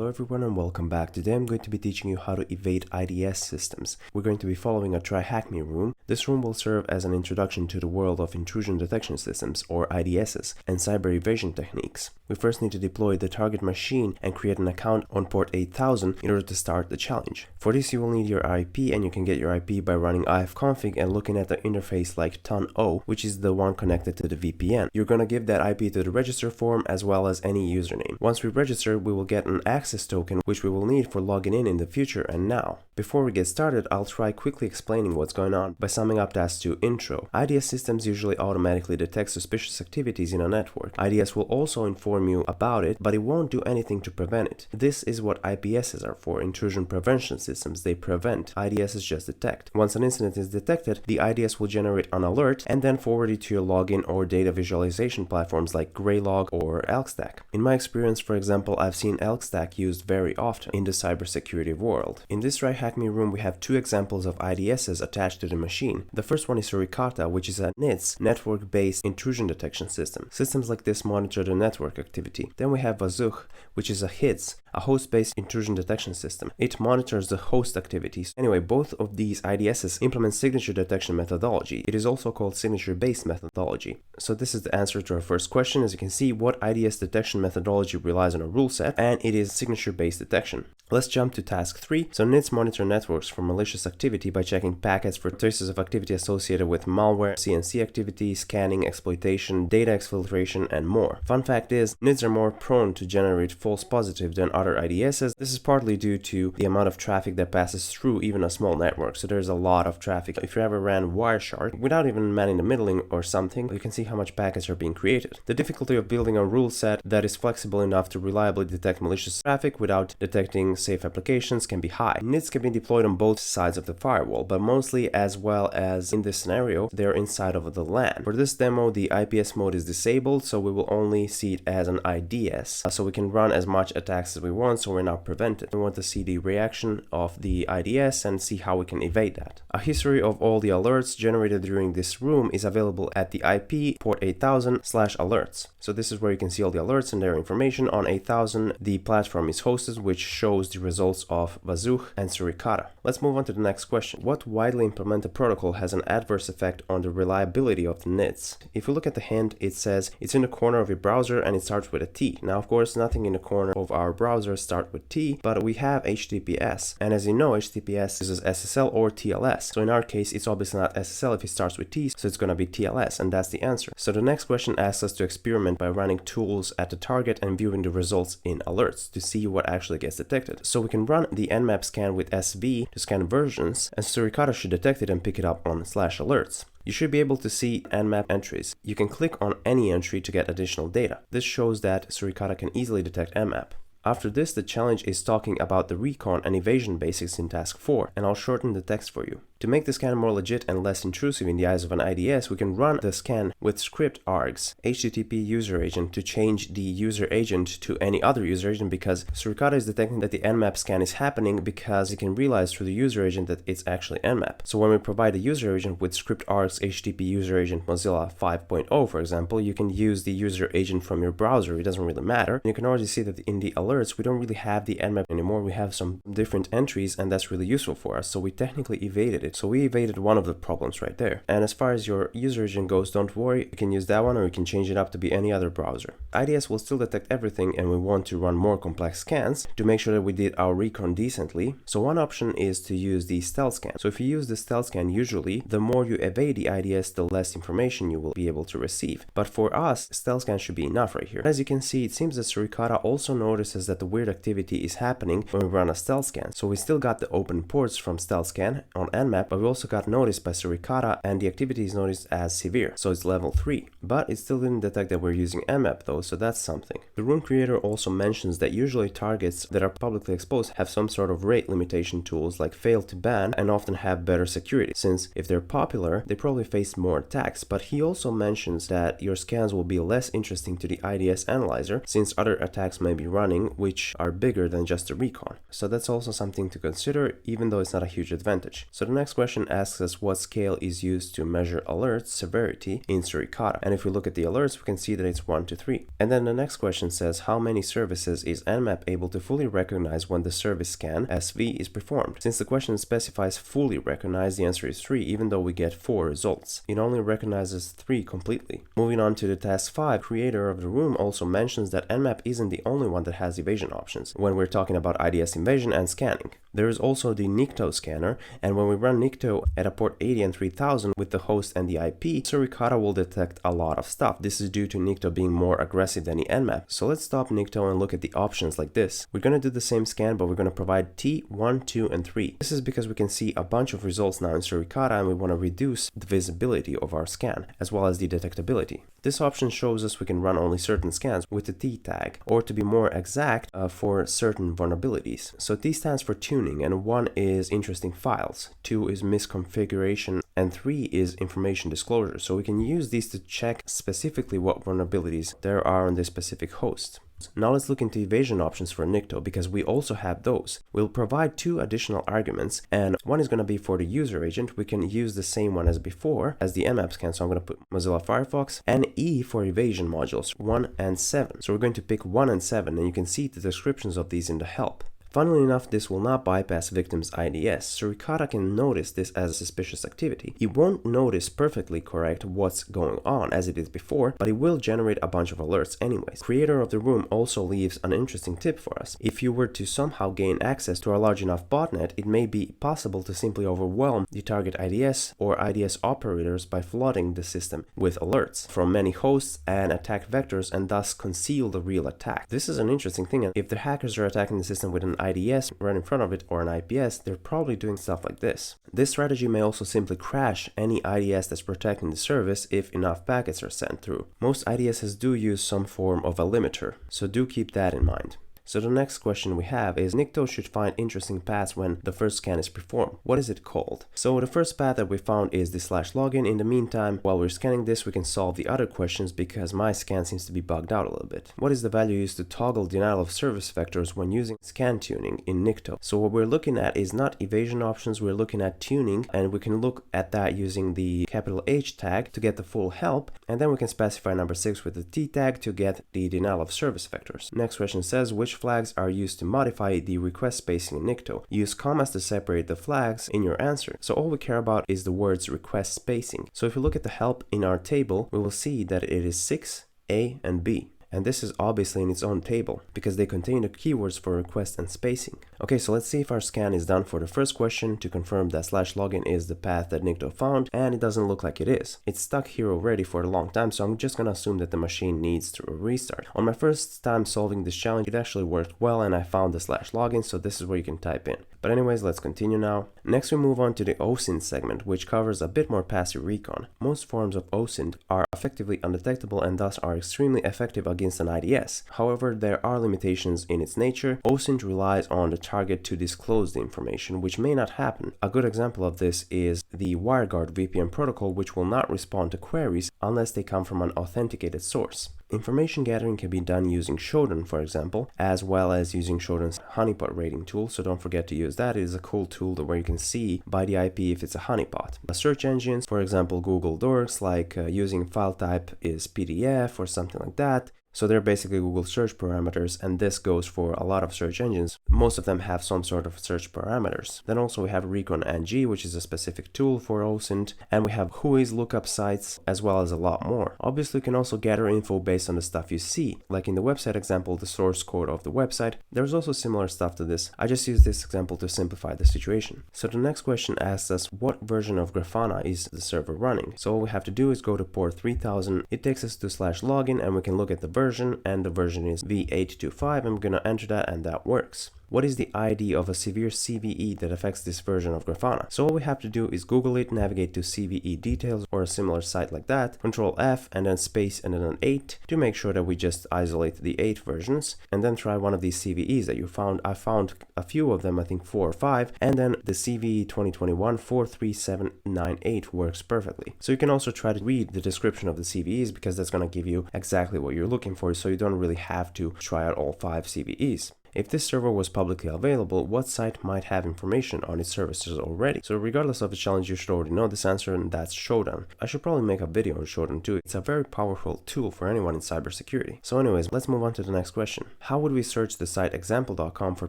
Hello everyone and welcome back. Today I'm going to be teaching you how to evade IDS systems. We're going to be following a TryHackMe room. This room will serve as an introduction to the world of intrusion detection systems, or IDSs, and cyber evasion techniques. We first need to deploy the target machine and create an account on port 8000 in order to start the challenge. For this you will need your IP, and you can get your IP by running ifconfig and looking at the interface like ton0, which is the one connected to the VPN. You're going to give that IP to the register form as well as any username. Once we register, we will get an access token which we will need for logging in the future and now. Before we get started, I'll try quickly explaining what's going on by summing up tasks to intro. IDS systems usually automatically detect suspicious activities in a network. IDS will also inform you about it, but it won't do anything to prevent it. This is what IPSs are for, intrusion prevention systems. They prevent, IDSs just detect. Once an incident is detected, the IDS will generate an alert and then forward it to your login or data visualization platforms like Graylog or ElkStack. In my experience, for example, I've seen ElkStack used very often in the cybersecurity world. In this TryHackMe room, we have two examples of IDSs attached to the machine. The first one is suricata, which is a NIDS, network-based intrusion detection system. Systems like this monitor the network activity. Then we have wazuh, which is a HIDS, a host-based intrusion detection system. It monitors the host activities. Anyway, both of these IDSs implement signature detection methodology. It is also called signature-based methodology. So this is the answer to our first question. As you can see, what IDS detection methodology relies on a rule set, and it is signature-based detection. Let's jump to task 3. So NIDS monitor networks for malicious activity by checking packets for traces of activity associated with malware, CNC activity, scanning, exploitation, data exfiltration, and more. Fun fact is, NIDS are more prone to generate false positive than other IDSs. This is partly due to the amount of traffic that passes through even a small network. So there's a lot of traffic. If you ever ran Wireshark without even manning the middling or something, you can see how much packets are being created. The difficulty of building a rule set that is flexible enough to reliably detect malicious traffic without detecting safe applications can be high. NIDS can be deployed on both sides of the firewall, but mostly, as well as in this scenario, they're inside of the LAN. For this demo, the IPS mode is disabled, so we will only see it as an IDS, so we can run as much attacks as we want, so we're not prevented. We want to see the reaction of the IDS and see how we can evade that. A history of all the alerts generated during this room is available at the IP port 8000/alerts. So this is where you can see all the alerts and their information. On 8000, the platform is hosted, which shows the results of wazuh and suricata. Let's move on to the next question. What widely implemented protocol has an adverse effect on the reliability of the NIDS? If you look at the hint, it says it's in the corner of your browser and it starts with a T. Now, of course, nothing in the corner of our browser starts with T, but we have HTTPS. And as you know, HTTPS uses SSL or TLS. So in our case, it's obviously not SSL if it starts with T, so it's going to be TLS, and that's the answer. So the next question asks us to experiment by running tools at the target and viewing the results in alerts to see what actually gets detected. So we can run the nmap scan with SV to scan versions, and suricata should detect it and pick it up on /alerts. You should be able to see nmap entries. You can click on any entry to get additional data. This shows that suricata can easily detect nmap. After this, the challenge is talking about the recon and evasion basics in task 4, and I'll shorten the text for you. To make the scan more legit and less intrusive in the eyes of an IDS, we can run the scan with script args, HTTP user agent, to change the user agent to any other user agent, because suricata is detecting that the nmap scan is happening because it can realize through the user agent that it's actually nmap. So when we provide a user agent with script args HTTP user agent Mozilla 5.0, for example, you can use the user agent from your browser. It doesn't really matter. And you can already see that in the alerts, we don't really have the nmap anymore. We have some different entries, and that's really useful for us. So we technically evaded it. So we evaded one of the problems right there. And as far as your user agent goes, don't worry, you can use that one, or you can change it up to be any other browser. IDS will still detect everything, and we want to run more complex scans to make sure that we did our recon decently. So one option is to use the stealth scan. So if you use the stealth scan, usually the more you evade the IDS, the less information you will be able to receive. But for us, stealth scan should be enough right here. As you can see, it seems that suricata also notices that the weird activity is happening when we run a stealth scan. So we still got the open ports from stealth scan on nmap, but we also got noticed by suricata, and the activity is noticed as severe, so it's level 3. But it still didn't detect that we're using nmap though, so that's something. The room creator also mentions that usually targets that are publicly exposed have some sort of rate limitation tools like fail to ban, and often have better security, since if they're popular, they probably face more attacks. But he also mentions that your scans will be less interesting to the IDS analyzer, since other attacks may be running which are bigger than just a recon. So that's also something to consider, even though it's not a huge advantage. So the next question asks us what scale is used to measure alerts severity in suricata. And if we look at the alerts, we can see that it's 1 to 3. And then the next question says how many services is Nmap able to fully recognize when the service scan SV is performed. Since the question specifies fully recognize, the answer is 3, even though we get 4 results. It only recognizes 3 completely. Moving on to the task 5, creator of the room also mentions that Nmap isn't the only one that has evasion options when we're talking about IDS evasion and scanning. There is also the Nikto scanner, and when we run Nikto at a port 80 and 3000 with the host and the IP, suricata will detect a lot of stuff. This is due to Nikto being more aggressive than the Nmap. So let's stop Nikto and look at the options like this. We're going to do the same scan, but we're going to provide T, 1, 2, and 3. This is because we can see a bunch of results now in suricata, and we want to reduce the visibility of our scan, as well as the detectability. This option shows us we can run only certain scans with the T tag, or to be more exact, for certain vulnerabilities. So T stands for tuning, and 1 is interesting files, 2 is misconfiguration, and 3 is information disclosure. So we can use these to check specifically what vulnerabilities there are on this specific host. Now let's look into evasion options for Nikto, because we also have those. We'll provide 2 additional arguments, and one is going to be for the user agent. We can use the same one as before as the Nmap scan, so I'm going to put Mozilla Firefox, and E for evasion modules 1 and 7. So we're going to pick 1 and 7, and you can see the descriptions of these in the help. Funnily enough, this will not bypass victim's IDS. Suricata can notice this as a suspicious activity. It won't notice perfectly correct what's going on as it did before, but it will generate a bunch of alerts anyways. Creator of the room also leaves an interesting tip for us. If you were to somehow gain access to a large enough botnet, it may be possible to simply overwhelm the target IDS or IDS operators by flooding the system with alerts from many hosts and attack vectors, and thus conceal the real attack. This is an interesting thing, and if the hackers are attacking the system with an IDS right in front of it or an IPS, they're probably doing stuff like this. This strategy may also simply crash any IDS that's protecting the service if enough packets are sent through. Most IDSs do use some form of a limiter, so do keep that in mind. So the next question we have is Nikto should find interesting paths when the first scan is performed. What is it called? So the first path that we found is the /login. In the meantime, while we're scanning this, we can solve the other questions because my scan seems to be bugged out a little bit. What is the value used to toggle denial of service vectors when using scan tuning in Nikto? So what we're looking at is not evasion options, we're looking at tuning, and we can look at that using the capital H tag to get the full help, and then we can specify number 6 with the T tag to get the denial of service vectors. Next question says which flags are used to modify the request spacing in Nikto. Use commas to separate the flags in your answer. So all we care about is the words request spacing. So if you look at the help in our table, we will see that it is 6, A, and B. And this is obviously in its own table because they contain the keywords for request and spacing. Okay, so let's see if our scan is done for the first question to confirm that /login is the path that Nikto found, and it doesn't look like it is. It's stuck here already for a long time, so I'm just gonna assume that the machine needs to restart. On my first time solving this challenge, it actually worked well and I found the /login, so this is where you can type in. But anyways, let's continue now. Next we move on to the OSINT segment, which covers a bit more passive recon. Most forms of OSINT are effectively undetectable and thus are extremely effective against an IDS. However, there are limitations in its nature. OSINT relies on the target to disclose the information, which may not happen. A good example of this is the WireGuard VPN protocol, which will not respond to queries unless they come from an authenticated source. Information gathering can be done using Shodan, for example, as well as using Shodan's honeypot rating tool, so don't forget to use that. It is a cool tool where you can see by the IP if it's a honeypot. Search engines, for example, Google Docs, like using file type is PDF or something like that. So they're basically Google search parameters, and this goes for a lot of search engines. Most of them have some sort of search parameters. Then also we have Recon NG, which is a specific tool for OSINT, and we have Whois lookup sites, as well as a lot more. Obviously, you can also gather info based on the stuff you see, like in the website example, the source code of the website. There's also similar stuff to this. I just used this example to simplify the situation. So the next question asks us what version of Grafana is the server running. So all we have to do is go to port 3000. It takes us to /login, and we can look at the version, and the version is V825. I'm gonna enter that, and that works. What is the ID of a severe CVE that affects this version of Grafana? So all we have to do is Google it, navigate to CVE details or a similar site like that, Control F and then space and then an 8 to make sure that we just isolate the 8 versions, and then try one of these CVEs that you found. I found a few of them, I think 4 or 5, and then the CVE 2021 43798 works perfectly. So you can also try to read the description of the CVEs because that's going to give you exactly what you're looking for, so you don't really have to try out all 5 CVEs. If this server was publicly available, what site might have information on its services already? So regardless of the challenge, you should already know this answer, and that's Shodan. I should probably make a video on Shodan too. It's a very powerful tool for anyone in cybersecurity. So anyways, let's move on to the next question. How would we search the site example.com for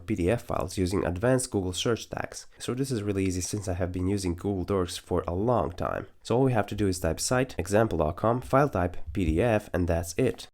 PDF files using advanced Google search tags? So this is really easy since I have been using Google Docs for a long time. So all we have to do is type site example.com, file type PDF, and that's it.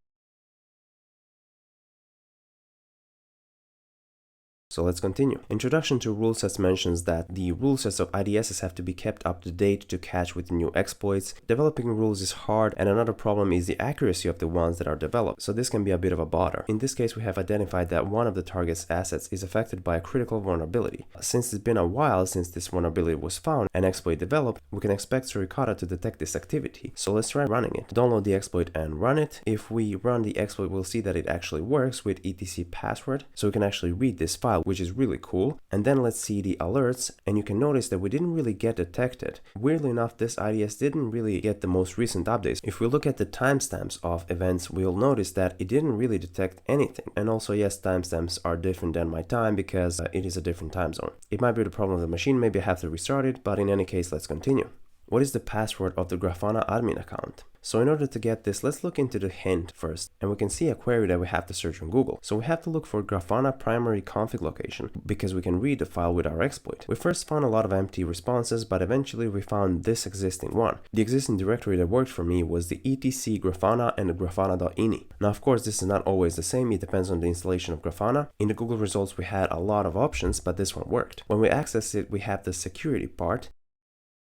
So let's continue. Introduction to rule sets mentions that the rule sets of IDSs have to be kept up to date to catch with new exploits. Developing rules is hard, and another problem is the accuracy of the ones that are developed, so this can be a bit of a bother. In this case, we have identified that one of the target's assets is affected by a critical vulnerability. Since it's been a while since this vulnerability was found and exploit developed, we can expect suricata to detect this activity. So let's try running it. Download the exploit and run it. If we run the exploit, we'll see that it actually works with etc password, so we can actually read this file, which is really cool. And then let's see the alerts, and you can notice that we didn't really get detected. Weirdly enough, this IDS didn't really get the most recent updates. If we look at the timestamps of events, we'll notice that it didn't really detect anything. And also, yes, timestamps are different than my time because it is a different time zone. It might be the problem of the machine, maybe I have to restart it, but in any case, let's continue. What is the password of the Grafana admin account? So in order to get this, let's look into the hint first, and we can see a query that we have to search on Google. So we have to look for Grafana primary config location because we can read the file with our exploit. We first found a lot of empty responses, but eventually we found this existing one. The existing directory that worked for me was the etc grafana and the grafana.ini. Now of course this is not always the same, it depends on the installation of Grafana. In the Google results we had a lot of options, but this one worked. When we access it, we have the security part,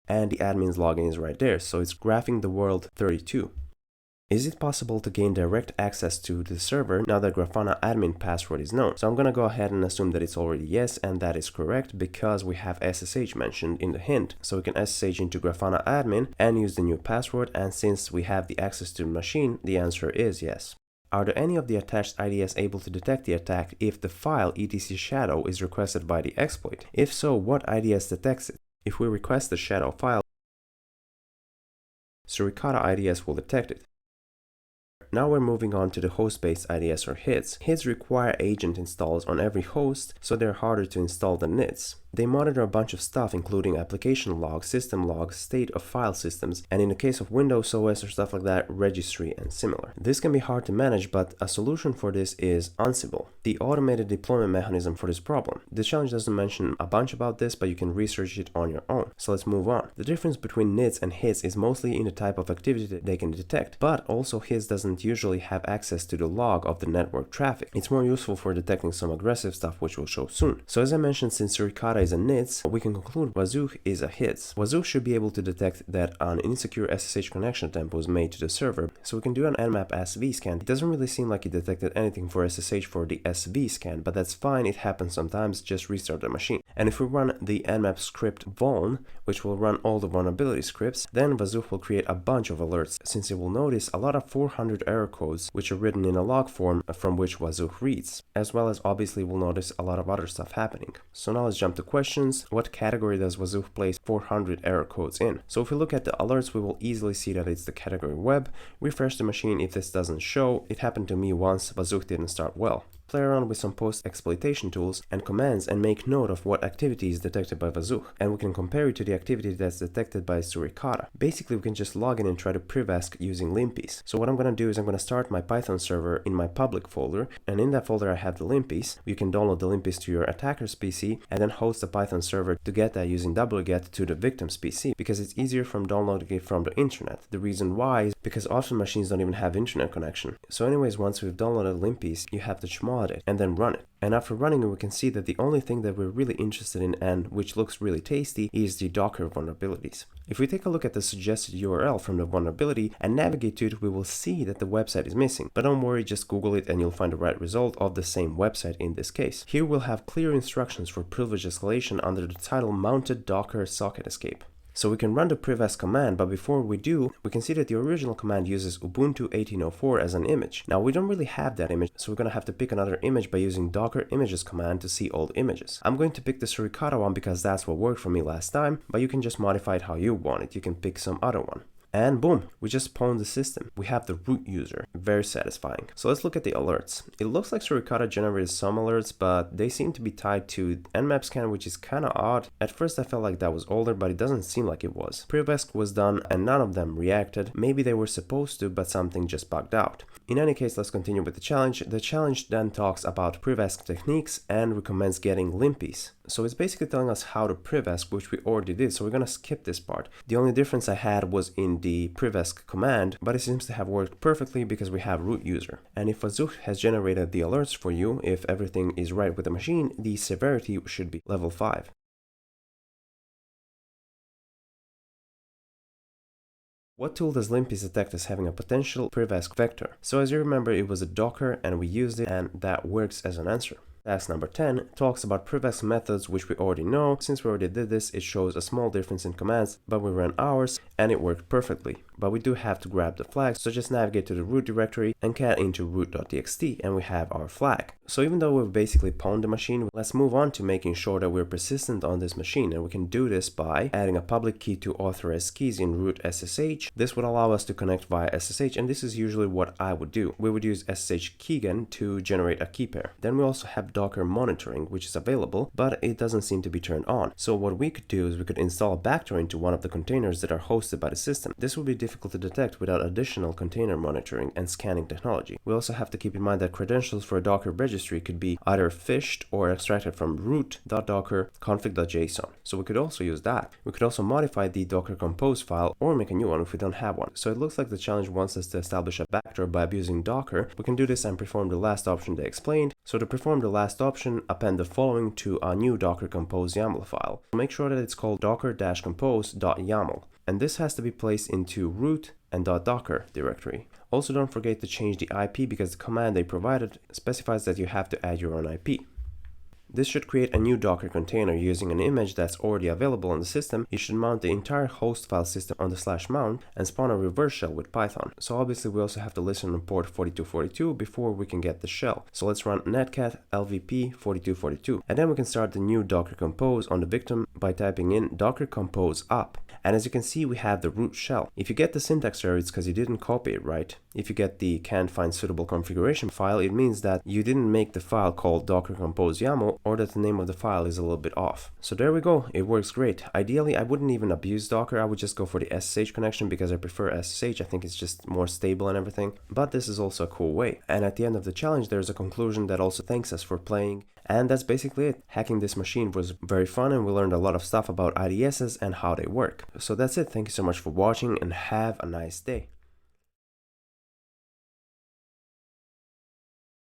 and the admin's login is right there, so it's graphing the world 32. Is it possible to gain direct access to the server now that Grafana admin password is known? So I'm gonna go ahead and assume that it's already yes, and that is correct because we have SSH mentioned in the hint. So we can SSH into Grafana admin and use the new password, and since we have the access to the machine, the answer is yes. Are there any of the attached IDS able to detect the attack if the file etc shadow is requested by the exploit? If so, what IDS detects it? If we request the shadow file, suricata IDS will detect it. Now we're moving on to the host-based IDS or HIDs. HIDs require agent installs on every host, so they're harder to install than NIDs. They monitor a bunch of stuff including application logs, system logs, state of file systems, and in the case of Windows OS or stuff like that, registry and similar. This can be hard to manage, but a solution for this is Ansible, the automated deployment mechanism for this problem. The challenge doesn't mention a bunch about this, but you can research it on your own. So let's move on. The difference between NIDs and HIDs is mostly in the type of activity that they can detect, but also HIDs doesn't usually have access to the log of the network traffic. It's more useful for detecting some aggressive stuff, which we'll show soon. So as I mentioned, since suricata is a NIDS, we can conclude wazuh is a HIDS. Wazuh should be able to detect that an insecure SSH connection attempt was made to the server, so we can do an nmap SV scan. It doesn't really seem like it detected anything for SSH for the SV scan, but that's fine, it happens sometimes, just restart the machine. And if we run the nmap script vuln, which will run all the vulnerability scripts, then wazuh will create a bunch of alerts, since it will notice a lot of 400 error codes which are written in a log form from which wazuh reads, as well as obviously we'll notice a lot of other stuff happening. So now let's jump to questions. What category does wazuh place 400 error codes in? So if we look at the alerts, we will easily see that it's the category web. Refresh the machine if this doesn't show. It happened to me once, wazuh didn't start well. Play around with some post-exploitation tools and commands and make note of what activity is detected by wazuh, and we can compare it to the activity that's detected by suricata. Basically, we can just log in and try to privask using limpies. So what I'm going to do is I'm going to start my Python server in my public folder, and in that folder I have the limpies. You can download the limpies to your attacker's PC and then host a Python server to get that using wget to the victim's PC, because it's easier from downloading it from the internet. The reason why is because often machines don't even have internet connection. So anyways, once we've downloaded limpies, you have to chmod it and then run it. And after running it, we can see that the only thing that we're really interested in, and which looks really tasty, is the Docker vulnerabilities. If we take a look at the suggested URL from the vulnerability and navigate to it, we will see that the website is missing. But don't worry, just Google it and you'll find the right result of the same website in this case. Here we'll have clear instructions for privilege escalation under the title Mounted Docker Socket Escape. So we can run the privask command, but before we do, we can see that the original command uses Ubuntu 1804 as an image. Now we don't really have that image, so we're going to have to pick another image by using docker images command to see old images. I'm going to pick the suricata one because that's what worked for me last time, but you can just modify it how you want it. You can pick some other one. and boom, we just pawned the system. We have the root user. Very satisfying. So let's look at the alerts. It looks like suricata generated some alerts, but they seem to be tied to nmap scan, which is kind of odd. At first I felt like that was older, but it doesn't seem like it was. Privesc was done and none of them reacted. Maybe they were supposed to, but something just bugged out. In any case, let's continue with the challenge. The challenge then talks about Privesc techniques and recommends getting limpies. So it's basically telling us how to Privesc, which we already did, so we're gonna skip this part. The only difference I had was in the Privesc command, but it seems to have worked perfectly because we have root user. And if wazuh has generated the alerts for you, if everything is right with the machine, the severity should be level 5. What tool does limpies detect as having a potential Privesc vector? So as you remember, it was a Docker and we used it, and that works as an answer. Task number 10 talks about Privesc methods, which we already know. Since we already did this, it shows a small difference in commands, but we ran ours and it worked perfectly. But we do have to grab the flag, so just navigate to the root directory and cat into root.txt and we have our flag. So even though we've basically pawned the machine, let's move on to making sure that we're persistent on this machine, and we can do this by adding a public key to authorized keys in root SSH. This would allow us to connect via SSH, and this is usually what I would do. We would use SSH keygen to generate a key pair. Then we also have Docker monitoring, which is available, but it doesn't seem to be turned on. So what we could do is we could install a backdoor into one of the containers that are hosted by the system. This would be difficult to detect without additional container monitoring and scanning technology. We also have to keep in mind that credentials for a Docker registry could be either phished or extracted from root.docker config.json. So we could also use that. We could also modify the Docker compose file or make a new one if we don't have one. So it looks like the challenge wants us to establish a backdoor by abusing Docker. We can do this and perform the last option they explained. So to perform the last option, append the following to a new Docker compose YAML file. Make sure that it's called docker-compose.yaml. And this has to be placed into root and .docker directory. Also, don't forget to change the IP because the command they provided specifies that you have to add your own IP. This should create a new Docker container using an image that's already available on the system. You should mount the entire host file system on the /mount and spawn a reverse shell with Python. So obviously we also have to listen on port 4242 before we can get the shell. So let's run netcat lvp 4242 and then we can start the new Docker compose on the victim by typing in docker compose up. And as you can see, we have the root shell. If you get the syntax error, it's because you didn't copy it right. If you get the can't find suitable configuration file, it means that you didn't make the file called docker compose YAML, or that the name of the file is a little bit off. So there we go, it works great. Ideally, I wouldn't even abuse Docker, I would just go for the SSH connection because I prefer SSH, I think it's just more stable and everything. But this is also a cool way. And at the end of the challenge, there's a conclusion that also thanks us for playing. And that's basically it. Hacking this machine was very fun and we learned a lot of stuff about IDSs and how they work. So that's it, thank you so much for watching and have a nice day.